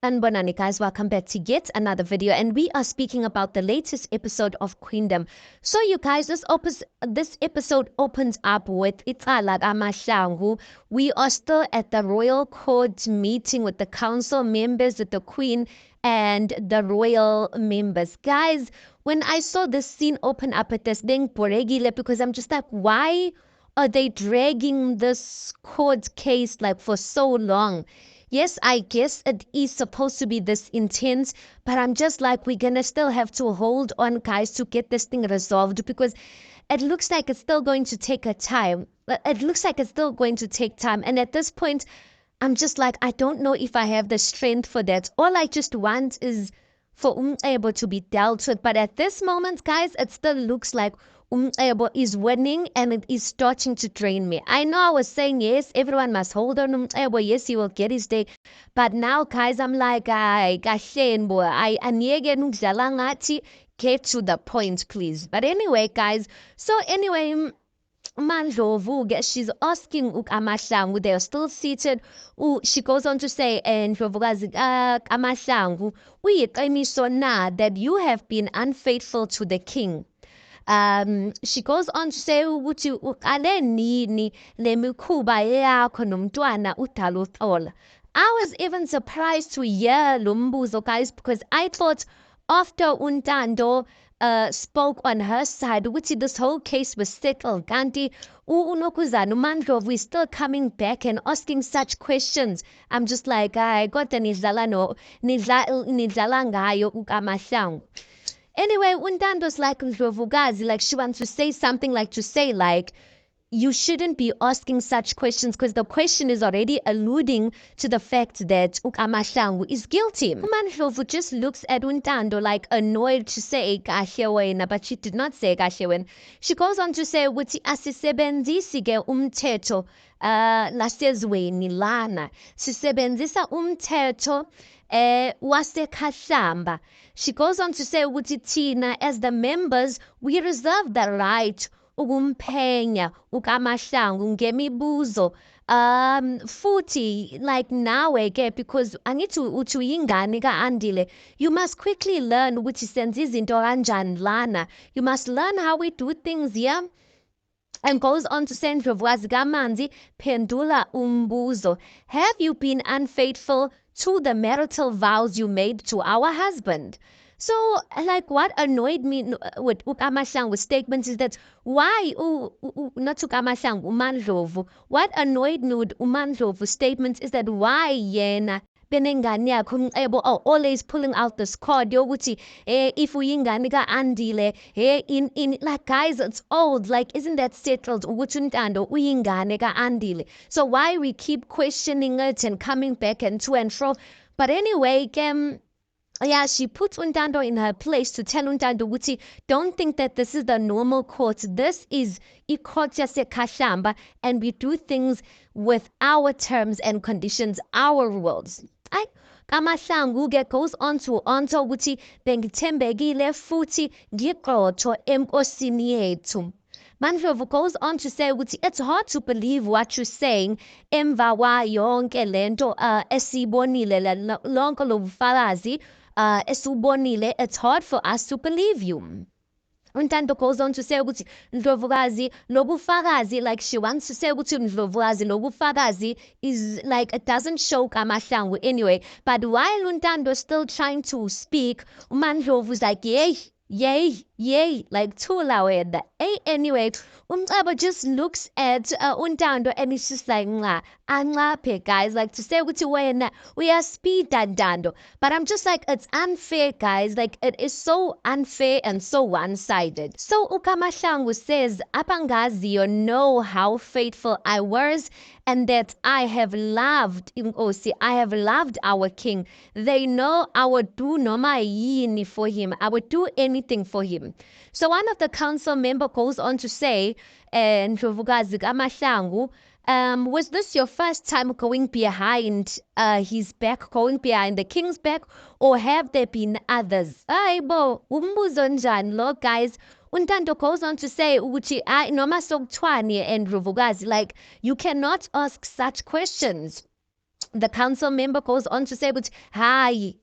And Bonani guys, welcome back to yet another video, and we are speaking about the latest episode of Queendom. So you guys, this episode opens up with Itsala Amahlangu. We are still at the royal court meeting with the council members, with the queen and the royal members. Guys, when I saw this scene open up at this thing, because I'm just like, why are they dragging this court case like for so long? Yes, I guess it is supposed to be this intense, but I'm just like, we're gonna still have to hold on, guys, to get this thing resolved because it looks like it's still going to take a time. It looks like it's still going to take time. And at this point, I'm just like, I don't know if I have the strength for that. All I just want is for able to be dealt with. But at this moment, guys, it still looks like Ebo is winning and it is starting to drain me. I know I was saying yes, everyone must hold on Ebo. Yes, he will get his day. But now, guys, I'm like, I get to the point, please. But anyway, guys, so anyway, Mandlovu, she's asking Amahlangu, they are still seated. She goes on to say, and Amahlangu, so na that you have been unfaithful to the king. She goes on to say ukuthi uqale nini lemikhuba yakho nomntwana uDaluthol. I was even surprised to hear lo mbuzo, guys, because I thought after uNtando spoke on her side ukuthi this whole case was settled, kanti uNokuzana uMandlovu is still coming back and asking such questions. I'm just like, hayi kodwa nidlala ngayo uKamahlangu. Anyway, Untando's like Ndlovukazi, like she wants to say something, like to say like, you shouldn't be asking such questions because the question is already alluding to the fact that Ukamahlangu is guilty. Mandlovu just looks at Untando like annoyed to say kahle wena, but she did not say kahle wena. She goes on to say ukuthi asisebenzisi ke umthetho lasezweni lana. Sisebenzisa umthetho wasekhahlamba. She goes on to say ukuthi thina as the members we reserve the right ukumphenya uKamahlangu ngemibuzo futhi like nawe ke because angithi uthi uyingane kaAndile, you must quickly learn ukuthi senza izinto kanjani lana. You must learn how we do things here. And goes on to say Ndlovukazi kaManzi pendula umbuzo. Have you been unfaithful to the marital vows you made to our husband? So, like, what annoyed me with Ukamahlangu's statements is that why, not Ukamahlangu, Umandlovu, what annoyed me with Umandlovu's statements is that why yena benengane yakho uMcebo always pulling out this card yokuthi if uyingane kaAndile in like guys, it's old, like isn't that settled ukuthi uNtando uyingane kaAndile? So why we keep questioning it and coming back and to and fro? But anyway, yeah, she puts Untando in her place to tell Untando ukuthi don't think that this is the normal court. This is icourt yasekhahlamba and we do things with our terms and conditions, our rules. Kamahlangu goes on to answer ukuthi bengithembekile futhi ngiqotho enkosini yethu. Mandlovu goes on to say ukuthi it's hard to believe what you're saying emva yonke lento esibonile lonke lobufakazi esubonile. It's hard for us to believe you. Untando goes on to say ukuthi Ndlovukazi lobufakazi, like she wants to say ukuthi Ndlovukazi lobufakazi is like it doesn't show Kamahlangu anyway. But while Untando still trying to speak, uMandlovu is like yay, like thula wena. Anyway, Umcebo just looks at Untando and it's just like anqaphe guys, like to say ukuthi wena we are speed Ntando. But I'm just like, it's unfair guys, like it is so unfair and so one-sided. So uKamahlangu says abangaziyo know how faithful I was and that I have loved I have loved our king. They know I would do noma yini for him. I would do anything for him. So one of the council member goes on to say, Ndlovukazi kaMahlangu, was this your first time going behind his back, going behind the king's back, or have there been others? Ayibo, umbuzo njani lo guys? Untando goes on to say ukuthi noma sokuthiwani and Ndlovukazi, like you cannot ask such questions. The council member goes on to say, but hi,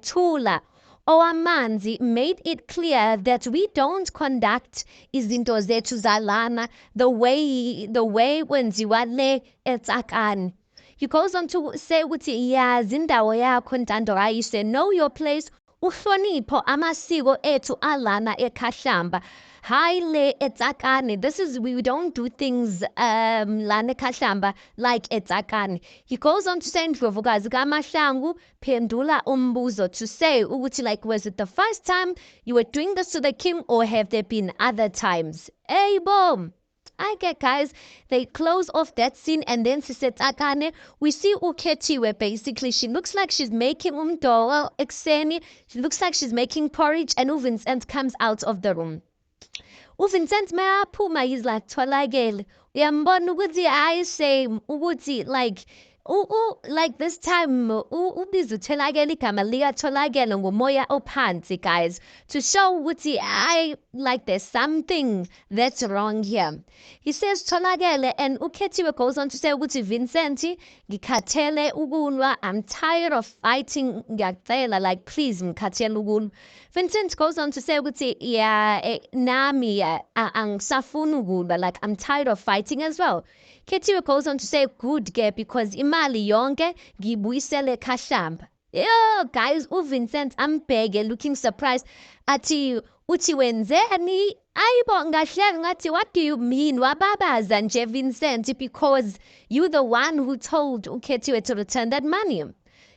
Tula. Owamanzi made it clear that we don't conduct izinto zethu zalana the way wenziwa le eTsakani. He goes on to say ukuthi yazi indawo yakho ntando kayise, know your place, uhlonipho amasiko ethu alana eKhahlamba. Hi le eTsakani. We don't do things lana eKhahlamba like eTsakani. He goes on to say Ndlovukazi kaMahlangu pendula umbuzo, to say ukuthi like, was it the first time you were doing this to the king or have there been other times? Hey boom. I get, guys, they close off that scene and then she said Akane. We see Uketiwe basically. She looks like she's making umdoro exeni. She looks like she's making porridge, and Uvincent comes out of the room. Uvincent mayaphuma, he's like tholakele. Uyambona ukuthi I say ukuthi like like this time ubiza utholakele igama likatholakele ngomoya ophansi, guys, to show ukuthi I like there's something that's wrong here. He says tholakele, and Uketiwe goes on to say ukuthi Vincent ngikhathele ukulwa, I'm tired of fighting, ngiyacela like please ngikhathele ukulwa. Vincent goes on to say ukuthi yeah nami angisafuni ukulwa, like I'm tired of fighting as well. Ketiwe goes on to say good ke because imali yonke ngibuyisele eKhahlamba. Yo guys, uVincent ambheke looking surprised athi uthi wenzeni? Ayibo ngahleka ngathi what do you mean? Wababaza nje Vincent because you the one who told uKetiwe to return that money.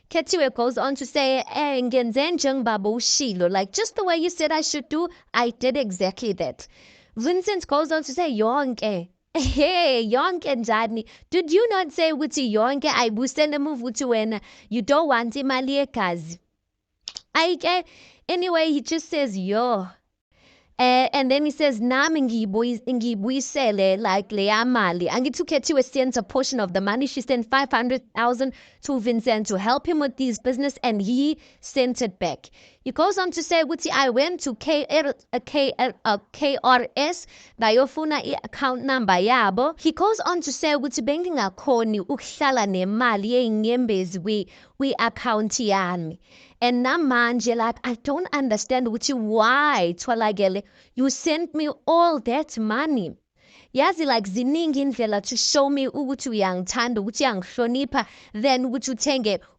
Ketiwe goes on to say, ngenze njengobaba ushilo, like just the way you said I should do, I did exactly that. Vincent goes on to say yonke. Hey, yonke njani? Did you not say ukuthi yonke ayibusele move ukuthi wena you don't want imali yegazi? Anyway, he just says yo. And then he says nami ngibuyisele like leya mali. Angithi uKetiwe sent a portion of the money. She sent 500,000 to Vincent to help him with his business, and he sent it back. He goes on to say ukuthi I went to KRS ngayofuna i-account number yabo. He goes on to say ukuthi bengingakhoni ukuhlala nemali yenyembezi kwi-account yami. And namanje, like, I don't understand why Twalagele, you sent me all that money. Yazi like ziningi indlela to show me ukuthi uyangithanda, ukuthi uyangihlonipha, then ukuthi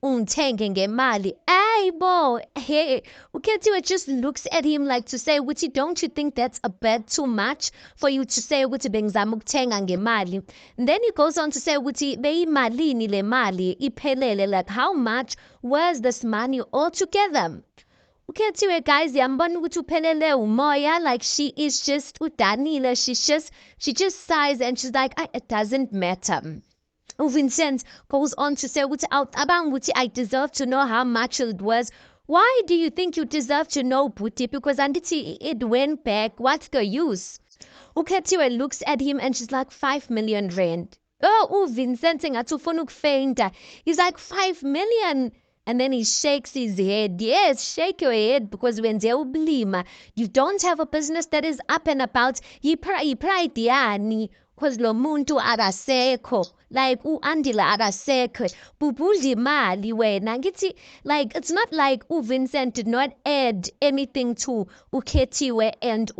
ungithenge ngemali. Ayibo, hey, Uketiwe just looks at him like to say ukuthi don't you think that's a bit too much for you to say ukuthi bengizama ukuthenga ngemali? And then he goes on to say ukuthi beyimalini le mali iphelele, like how much was this money altogether? Uketiwe guys, yambona ukuthi uphelele umoya, like she is just udanile, she just sighs and she's like it doesn't matter. Vincent goes on to say ukuthi I deserve to know how much it was. Why do you think you deserve to know, Buti? Because andithi it went back, what's the use? Uketiwe looks at him and she's like 5 million rand. Oh, Vincent ngathi ufuna ukufeinta. He's like 5 million. And then he shakes his head. Yes, shake your head, because when they ublima, you don't have a business that is up and about. Pride yani, because lo muntu arasekho, like andila arasekho. Bubuli mali wena ngithi, like it's not like Vincent did not add anything to Uketiwe and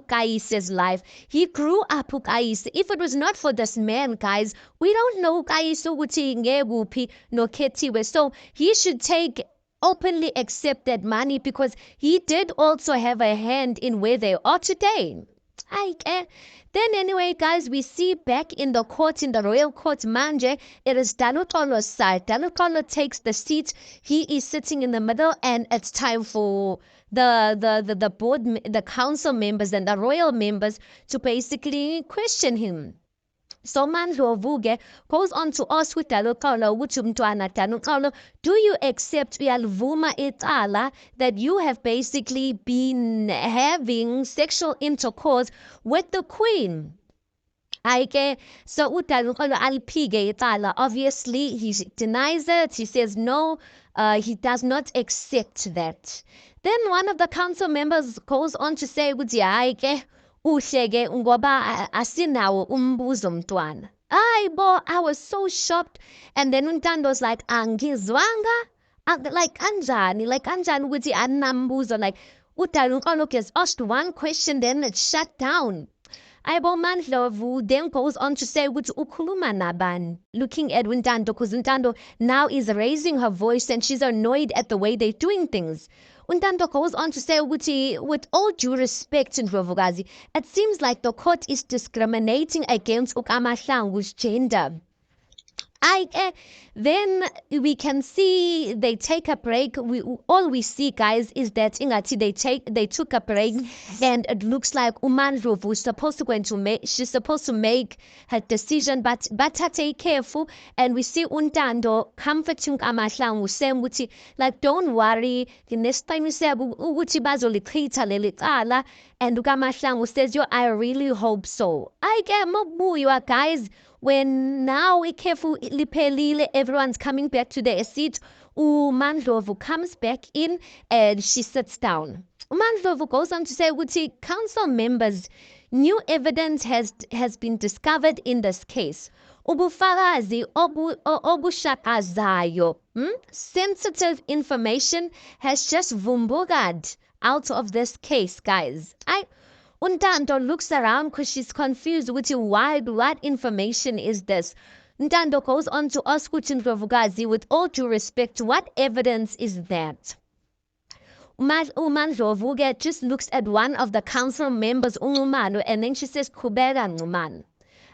Kaise's life. He grew up Kaise. If it was not for this man, guys, we don't know Kaise ukuthi ngekuphi no Ketiwe. So he should openly accept that money, because he did also have a hand in where they are today. Then anyway, guys, we see back in the court, in the royal court, manje, it is Danutolo's side. Danutolo takes the seat. He is sitting in the middle, and it's time for the board, the council members and the royal members to basically question him. So Mandlovuke goes on to ask Danutolo ukuthi umntwana Danutolo, do you accept uyalivuma icala that you have basically been having sexual intercourse with the queen? So uDanutolo aliphike icala. Obviously, he denies it. He says no, he does not accept that. Then one of the council members goes on to say ukuthi uhleke ngoba asinawo umbuzo mntwana. Bo, I was so shocked. And then Untando's like, angizwanga? Like, anjani? Like, anjani ukuthi anambuzo? Like, Utalunkono gets asked one question, then it's shut down. Ayabo Mandlovu then goes on to say ukuthi ukhuluma nabani, looking at Untando, because Untando now is raising her voice and she's annoyed at the way they're doing things. Untando goes on to say ukuthi, with all due respect, Ndlovukazi, it seems like the court is discriminating against uKamahlangu's gender. Then we can see they take a break. All we see, guys, is that ingati they took a break, and it looks like Umandlovu is supposed to she's supposed to make her decision, but take careful. And we see Untando comforting Kamahlangu, saying ukuthi, like, don't worry, the next time you say ukuthi bazolichitha leli cala, and uKamahlangu says, yo, I really hope so. Mobuya, guys. When now careful lipelile, everyone's coming back to their seat. Umandlovu comes back in and she sits down. Umandlovu goes on to say, "Wuti, council members, new evidence has been discovered in this case. Ubufakazi obushakazayo. Sensitive information has just vumbugad out of this case, guys." Untando looks around because she's confused with what information is this. Untando goes on to ask Ndlovukazi, with all due respect, what evidence is that? Umandlovu just looks at one of the council members, Ungumalo, and then she says, Kubera Nguman.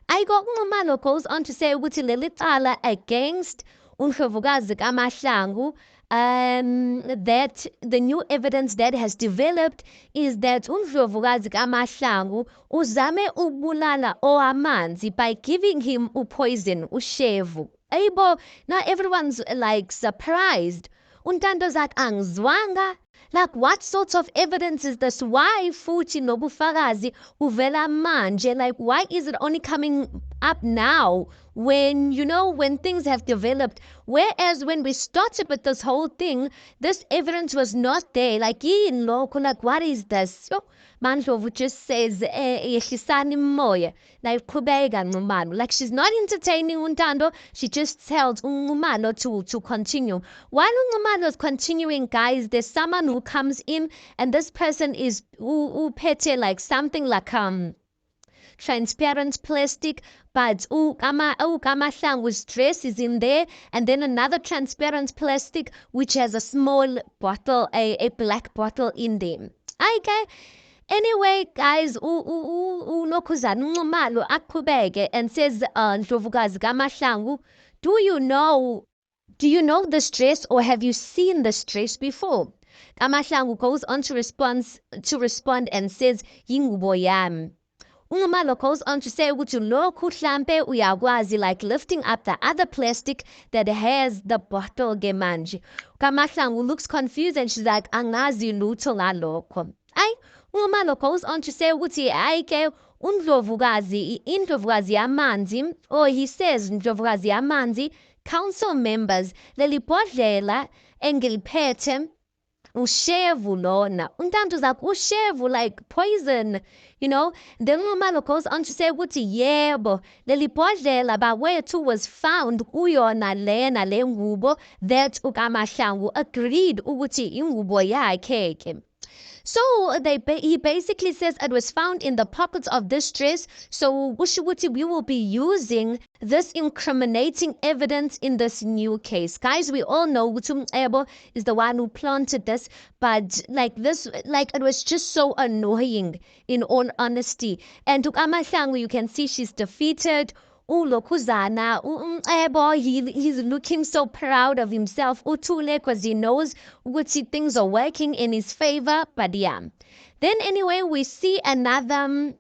Ungumalo goes on to say, ukuthi leli cala against Ndlovukazi kaMahlangu, that the new evidence that has developed is that Ndlovukazi kaMahlangu uzame ukubulala owamanzi by giving him poison, ushevu. Aibo, now everyone's like surprised. Untando's like, angizwanga? Like, what sorts of evidence is this? Why futhi nobufakazi uvela manje? Like, why is it only coming up now when, when things have developed? Whereas when we started with this whole thing, this evidence was not there. Like, like, what is this? Mandlovu just says, yehlisani moya. Like, like, she's not entertaining Untando. She just tells Ngumalo to continue. While Ngumalo is continuing, guys, there's someone who comes in, and this person is upete like something like transparent plastic, but Kamahlangu's dress is in there, and then another transparent plastic which has a small bottle, a black bottle in there. Okay. Anyway, guys, uNokuzana Ncumalo aqhubeke and says, Ndlovukazi kaMahlangu, do you know this dress, or have you seen this dress before? Kamahlangu goes on to respond and says, yingubo yami. Ncumalo goes on to say ukuthi lokhu hlampe uyakwazi, like lifting up the other plastic that has the bottle ke manje. Kamahlangu looks confused and she's like, angazi lutho ngalokho. Ncumalo goes on to say ukuthi ayike Ndlovukazi yamanzi, or he says Ndlovukazi yamanzi, council members, leli bhodlela engiliphethe ushevu lona. Untando's like, ushevu, like poison, Then Ncumalo goes on to say ukuthi yebo, leli bhodlela bawethu was found kuyona lena le ngubo that uKamahlangu agreed ukuthi ingubo yakhe ke. So he basically says it was found in the pockets of this dress. So we will be using this incriminating evidence in this new case. Guys, we all know Ebo is the one who planted this, but it was just so annoying, in all honesty. And uKamahlangu, you can see she's defeated. Lokuzana, he's looking so proud of himself. Utule, because he knows what things are working in his favor. But yeah. Then anyway, we see another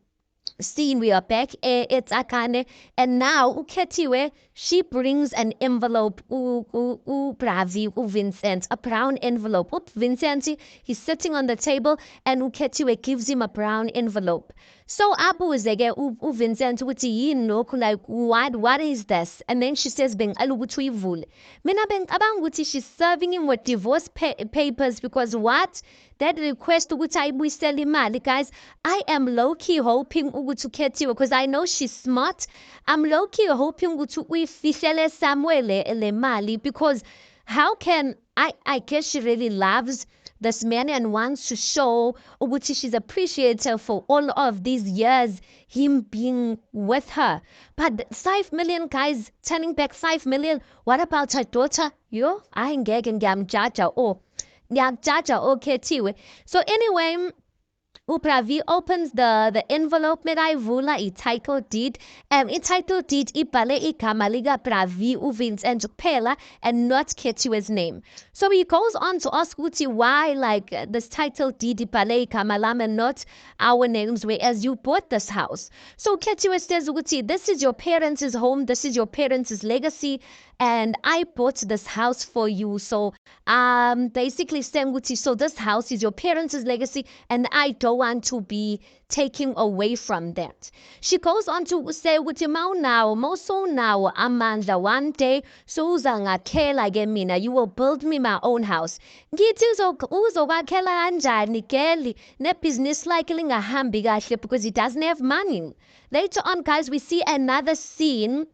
scene. We are back. It's Akane. And now, Uketiwe, she brings an envelope. Bravi, Vincent. A brown envelope. Vincent, he's sitting on the table, and Uketiwe gives him a brown envelope. So abuze-ke uVincent ukuthi yini lokhu, like what is this? And then she says bengicela ukuthi uyivule. Mina bengicabanga ukuthi she's serving him with divorce papers because what? That request ukuthi ayibuyisele imali, guys. I am low-key hoping ukuthi ukhethiwe because I know she's smart. I'm low-key hoping ukuthi uyifihlele somewhere le mali because how can I guess she really loves this man and wants to show ukuthi she's appreciative for all of these years him being with her. But 5 million, guys, turning back 5 million. What about her daughter? Yo, I ngeke ngiyamjaja or ngiyamjaja okhethiwe. So anyway, uPravi opens the envelope merayivula i-title deed and i-title deed ibhale igama likaPravi uVincent kuphela and not Kethiwe's name. So he goes on to ask Uti why like this title deed ibhale igama lami and not our names, whereas you bought this house. So Kethiwe says Uti, this is your parents' home, this is your parents' legacy, and I bought this house for you. So basically saying Uti, so this house is your parents' legacy and I don't want to be taking away from that. She goes on to say ukuthi mawunawo amandla, one day so uzangakhela ke mina, you will build me my own house. Ngithi uzokwakhela kanjani geli nebhizinisi lakhe lingahambi kahle because he doesn't have money. Later on, guys, we see another scene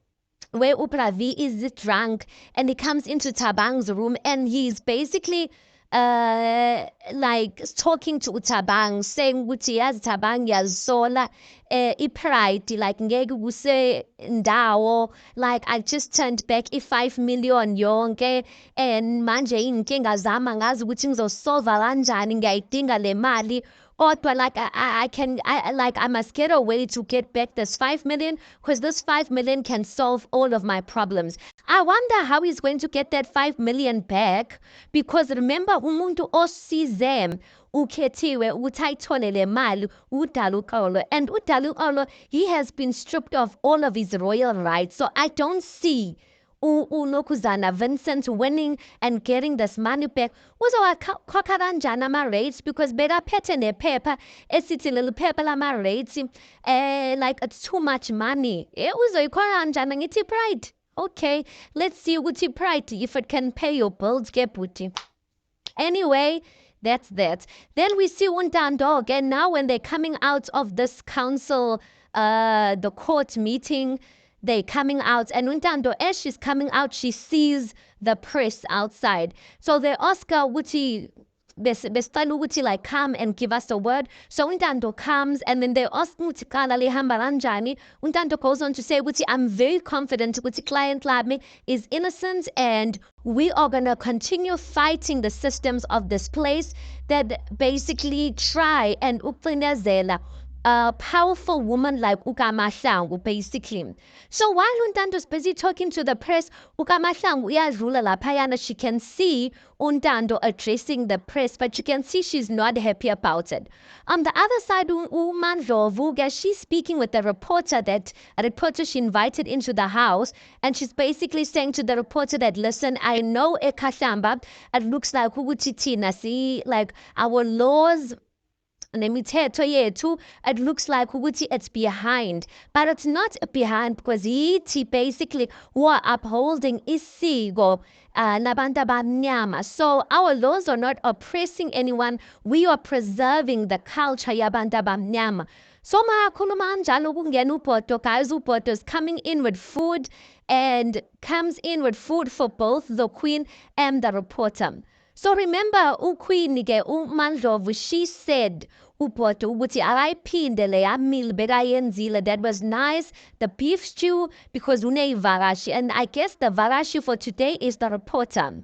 where uPravi is drunk and he comes into Tabang's room and he's basically like talking to uThabang, saying ukuthi yazi Thabang yazisola i-pride, like ngeke kuse ndawo, like I just turned back i-5 million yonke and manje inkinga zami angazi ukuthi ngizosolva kanjani, ngiyayidinga le mali. Kodwa like I must get a way to get back this 5 million because this 5 million can solve all of my problems. I wonder how he's going to get that 5 million back because remember umuntu osize ukhethiwe ukuthi ayithole le mali uDaluxolo, and uDaluxolo, he has been stripped of all of his royal rights. So I don't see uNokuzana Vincent winning and getting this money back. Uzowakhokha kanjani ama-rates because bekaphethe nephepha esithi leli phepha lama-rates like it's too much money. Uzoyikhokha kanjani? Ngithi pride. Okay, let's see ukuthi pride if it can pay your bills ke bhuti. Anyway, that's that. Then we see uNtando again now when they're coming out of this council, the court meeting. They coming out and uNtando, as she's coming out, she sees the press outside. So they ask her ukuthi besicela ukuthi like come and give us a word. So uNtando comes and then they ask ukuthi qala lihamba kanjani. uNtando goes on to say ukuthi I'm very confident ukuthi client lami is innocent and we are going to continue fighting the systems of this place that basically try and uqinezela a powerful woman like uKamahlangu, basically. So while Untando's busy talking to the press, uKamahlangu uyadlula laphayana, she can see Untando addressing the press, but you can see she's not happy about it. On the other side, uMandlovu, she's speaking with the reporter, a reporter she invited into the house, and she's basically saying to the reporter that, listen, I know eKahlamba, it looks like ukuthi thina see, like our laws, nemithetho yethu, it looks like ukuthi it's behind, but it's not behind because yithi basically we're upholding isiko labantu abamnyama. So our laws are not oppressing anyone, we are preserving the culture yabantu abamnyama. So makhuluma kanjalo kungena uBhoto, guys, uBhoto is coming in with food and comes in with food for both the queen and the reporter. So remember uQueen ke uMandlovu, she said uBhoto ukuthi akayiphinde leya meal bekayenzile, that was nice, the beef stew, because uneyivakashi, and I guess the vakashi for today is the reporter.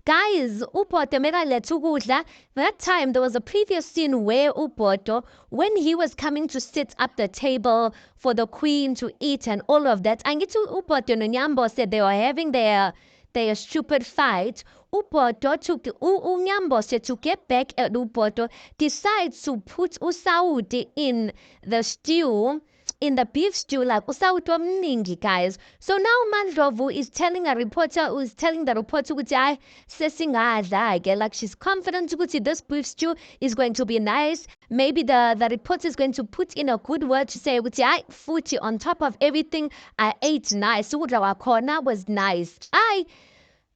Guys, uBhoto mekaletha ukudla. That time there was a previous scene where uBhoto, when he was coming to sit up the table for the queen to eat and all of that, angithi uBhoto noNyambo said they were having their stupid fight. uBhoto uNyambo to get back at uBhoto, decides to put uSaudi in the stew in the beef stew, like usawuto omningi, guys. So now Mandlovu is telling the reporter ukuthi hayi sesingadla-ke, like she's confident ukuthi this beef stew is going to be nice. Maybe the reporter is going to put in a good word to say ukuthi hayi futhi on top of everything I ate nice. Ukudla wakhona was nice.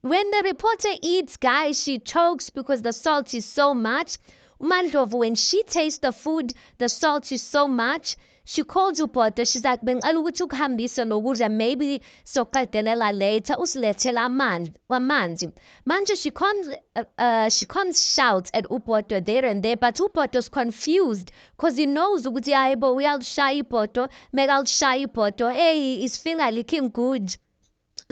When the reporter eats, guys, she chokes because the salt is so much. Mandlovu, when she tastes the food, the salt is so much. She calls upoto. She's like, bengicela ukuthi ukuhambise nokudla, maybe soqedelela later usilethele amanzi. Manje she can't shout at upoto there and there, but upoto's confused because he knows ukuthi hayibo uyalishaya ipoto, mekalishaya ipoto, hey, he's feeling looking good.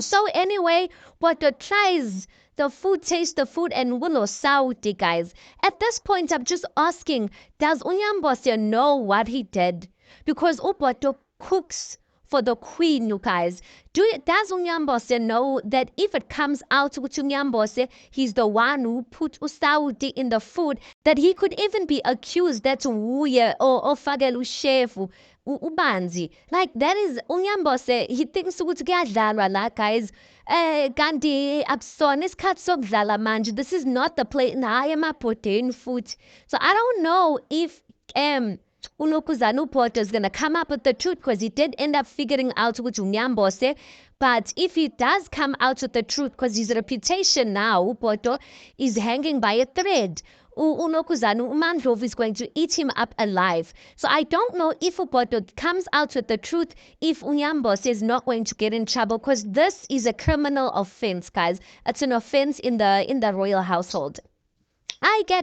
So anyway, Poto tries the food, taste the food, and Willow Saudi, guys. At this point, I'm just asking, does Unyambose know what he did? Because Upoto cooks for the queen, you guys. Does Unyambose know that if it comes out with Unyambose, he's the one who put Usaudi in the food, that he could even be accused that Uye or Fagelu Shefu ubanzi. Like that is Unyambose, he thinks ukuthi kuyadlalwa la, guys. Kanti absona isikhathi sokudlala manje. This is not the play. Naye emabhodeni futhi. So I don't know if Unokuzana Upoto is gonna come up with the truth, because he did end up figuring out which Unyambose. But if he does come out with the truth, because his reputation now, Upoto, is hanging by a thread, Unokuzana Mandlovu is going to eat him up alive. So I don't know if Upoto comes out with the truth, if Unyambose is not going to get in trouble, because this is a criminal offense, guys. It's an offense in the royal household.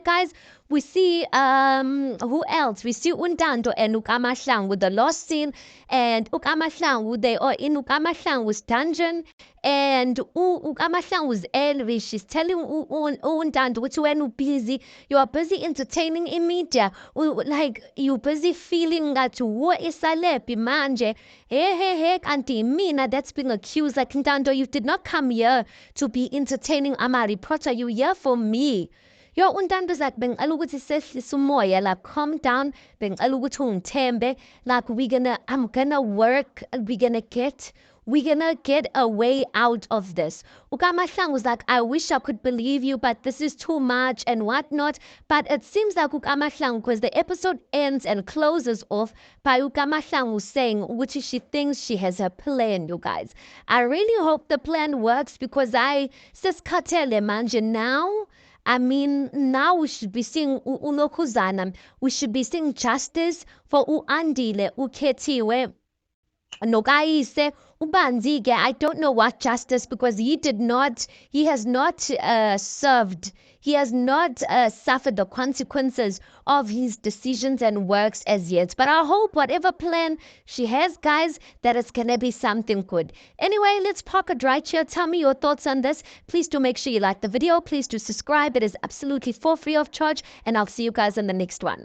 Guys, we see who else? We see Untando and Ukamahlangu with the lost scene, and Ukamahlangu, they are in Ukamahlangu's dungeon, and Ukamahlangu's angry. She's telling Untando which when busy, you are busy entertaining in media, like you busy feeling that war is salepi manje. Hey, Auntie Mina, that's being accused. Like Ntando, you did not come here to be entertaining Amari Potter. You here for me. Yo, Untando's like, bengicela ukuthi sehlise umoya, like calm down, bengicela ukuthi ungitembe, like I'm gonna work, we're gonna get a way out of this. Ukamahlangu was like, I wish I could believe you, but this is too much and whatnot. But it seems like Ukamahlangu, because the episode ends and closes off by Ukamahlangu saying which she thinks she has a plan, you guys. I really hope the plan works, because I sesikhathele manje now. I mean, now we should be seeing Unokuzana. We should be seeing justice for Uandile, Uketiwe, Nogayise, Ubanzige. I don't know what justice, because he has not served. He has not suffered the consequences of his decisions and works as yet. But I hope whatever plan she has, guys, that it's going to be something good. Anyway, let's park it right here. Tell me your thoughts on this. Please do make sure you like the video. Please do subscribe. It is absolutely for free of charge. And I'll see you guys in the next one.